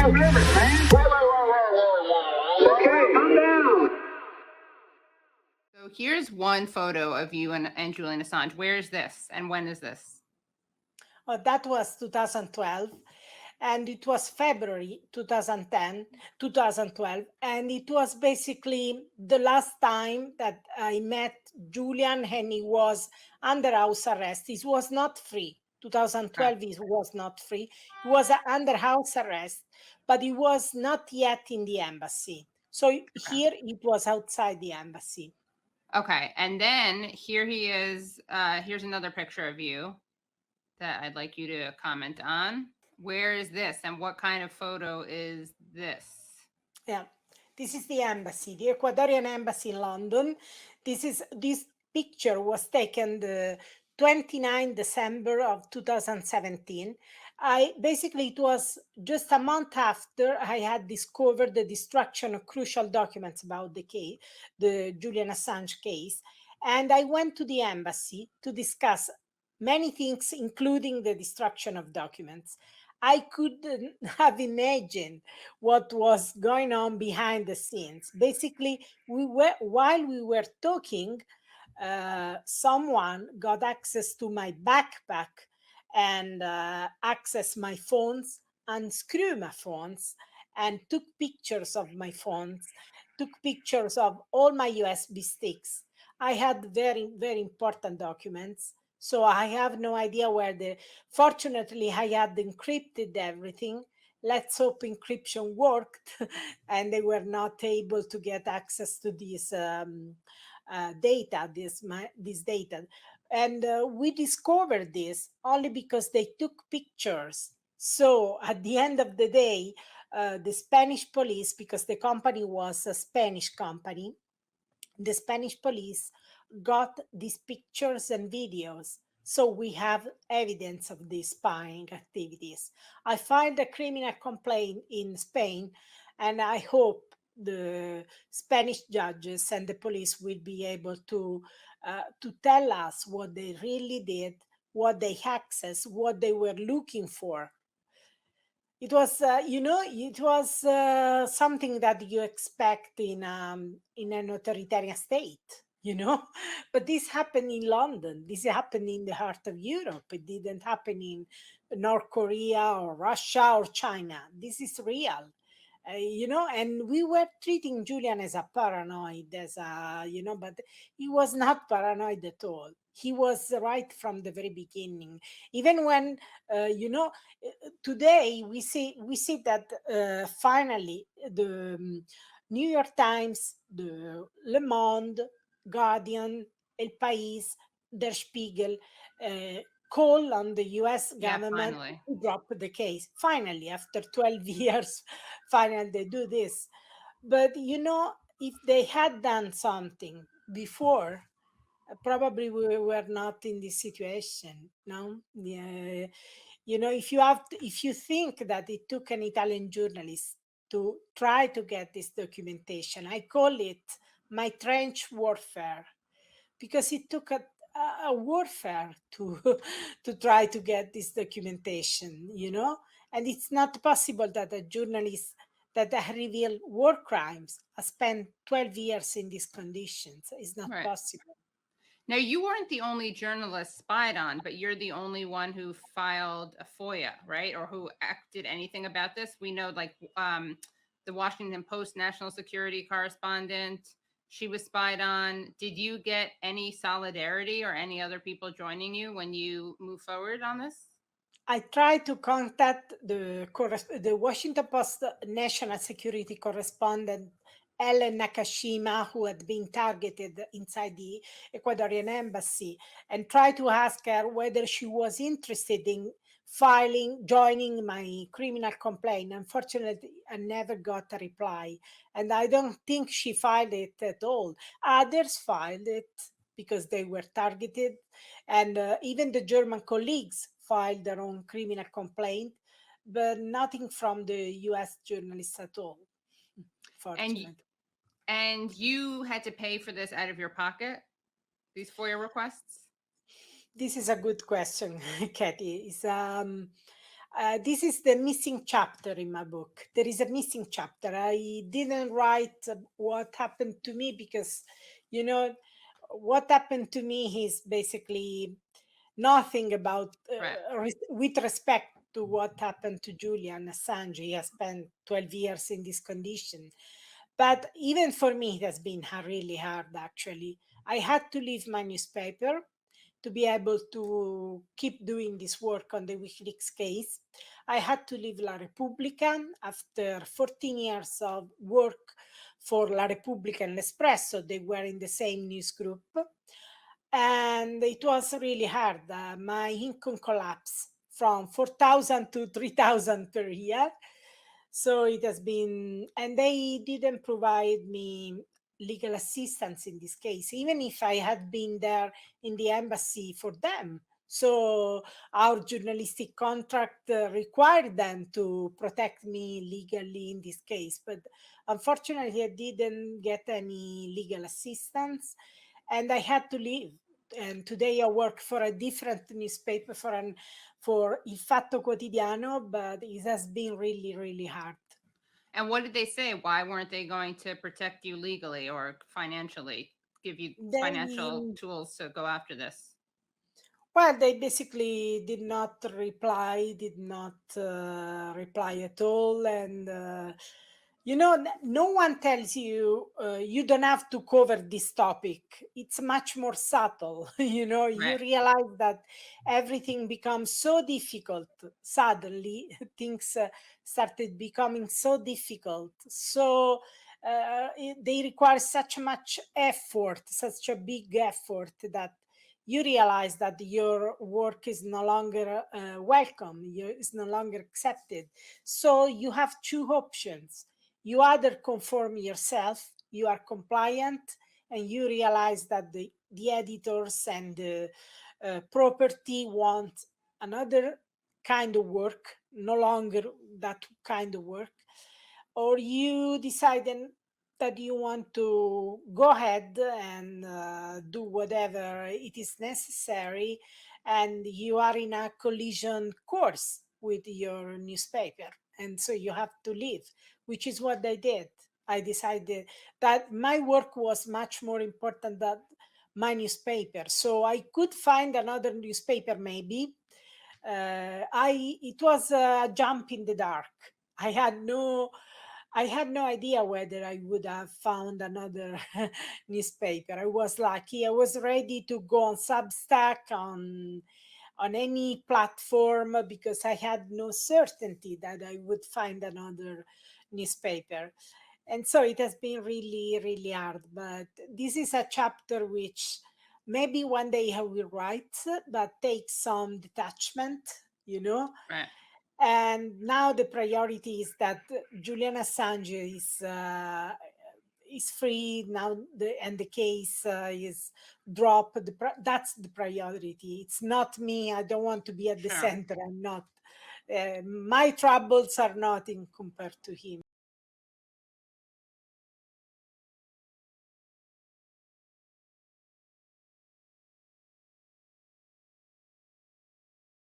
limit, man. Okay, calm down. So here's one photo of you and Julian Assange. Where is this and when is this? That was 2012. And it was February 2012. And it was basically the last time that I met Julian, and he was under house arrest. He was not free. 2012, he was not free. He was under house arrest, but he was not yet in the embassy. So here it was outside the embassy. Okay. And then here he is. Here's another picture of you that I'd like you to comment on. Where is this and what kind of photo is this? Yeah, this is the embassy, the Ecuadorian embassy in London. This picture was taken the 29 December of 2017. It was just a month after I had discovered the destruction of crucial documents about the case, the Julian Assange case. And I went to the embassy to discuss many things, including the destruction of documents. I couldn't have imagined what was going on behind the scenes. Basically, while we were talking, someone got access to my backpack and accessed my phones, unscrewed my phones, and took pictures of my phones, took pictures of all my USB sticks. I had very, very important documents. So I have no idea fortunately, I had encrypted everything. Let's hope encryption worked and they were not able to get access to this data, this data. And we discovered this only because they took pictures. So at the end of the day, the Spanish police, because the company was a Spanish company, the Spanish police got these pictures and videos. So we have evidence of these spying activities. I filed a criminal complaint in Spain, and I hope the Spanish judges and the police will be able to tell us what they really did, what they accessed, what they were looking for. It was, something that you expect in an authoritarian state, But this happened in London. This happened in the heart of Europe. It didn't happen in North Korea or Russia or China. This is real. And we were treating Julian as a paranoid, but he was not paranoid at all. He was right from the very beginning. Even when, today we see that finally the New York Times, the Le Monde, Guardian, El País, Der Spiegel, call on the US government to drop the case. Finally, after 12 years, finally they do this. But, if they had done something before, probably we were not in this situation, no? Yeah. If you think that it took an Italian journalist to try to get this documentation, I call it my trench warfare, because it took a warfare to to try to get this documentation, and it's not possible that a journalist that revealed war crimes has spent 12 years in these conditions. It's not possible. Now, you weren't the only journalist spied on, but you're the only one who filed a FOIA, right? Or who did anything about this. We know, like, the Washington Post national security correspondent, she was spied on. Did you get any solidarity or any other people joining you when you move forward on this? I tried to contact the Washington Post national security correspondent, Ellen Nakashima, who had been targeted inside the Ecuadorian embassy, and tried to ask her whether she was interested in joining my criminal complaint. Unfortunately, I never got a reply, and I don't think she filed it at all. Others filed it because they were targeted, and even the German colleagues filed their own criminal complaint, but nothing from the US journalists at all, fortunately. And you had to pay for this out of your pocket, these FOIA requests? This is a good question, Katie. This is the missing chapter in my book. There is a missing chapter. I didn't write what happened to me because, you know, what happened to me is basically nothing about, with respect to what happened to Julian Assange. He has spent 12 years in this condition. But even for me, it has been really hard, actually. I had to leave my newspaper to be able to keep doing this work on the WikiLeaks case. I had to leave La Repubblica after 14 years of work for La Repubblica and L'Espresso. They were in the same news group. And it was really hard. My income collapsed from 4,000 to 3,000 per year. So it has been, and they didn't provide me legal assistance in this case, even if I had been there in the embassy for them. So our journalistic contract required them to protect me legally in this case. But unfortunately, I didn't get any legal assistance and I had to leave. And today I work for a different newspaper, for Il Fatto Quotidiano, but it has been really, really hard. And what did they say? Why weren't they going to protect you legally or financially, give you financial tools to go after this? Well, they basically did not reply at all. And, no one tells you, you don't have to cover this topic. It's much more subtle. You realize that everything becomes so difficult. Suddenly, things started becoming so difficult. So they require such much effort, such a big effort, that you realize that your work is no longer welcome, is no longer accepted. So you have two options. You either conform yourself, you are compliant, and you realize that the editors and the property want another kind of work, no longer that kind of work, or you decide that you want to go ahead and do whatever it is necessary, and you are in a collision course with your newspaper, and so you have to leave, which is what I did. I decided that my work was much more important than my newspaper, so I could find another newspaper maybe. It was a jump in the dark. I had no idea whether I would have found another newspaper. I was lucky. I was ready to go on Substack, on any platform, because I had no certainty that I would find another newspaper. And so it has been really, really hard. But this is a chapter which maybe one day I will write, but takes some detachment, Right. And now the priority is that Julian Assange is free now, and the case is dropped. That's the priority. It's not me. I don't want to be at the center. I'm not. My troubles are nothing compared to him.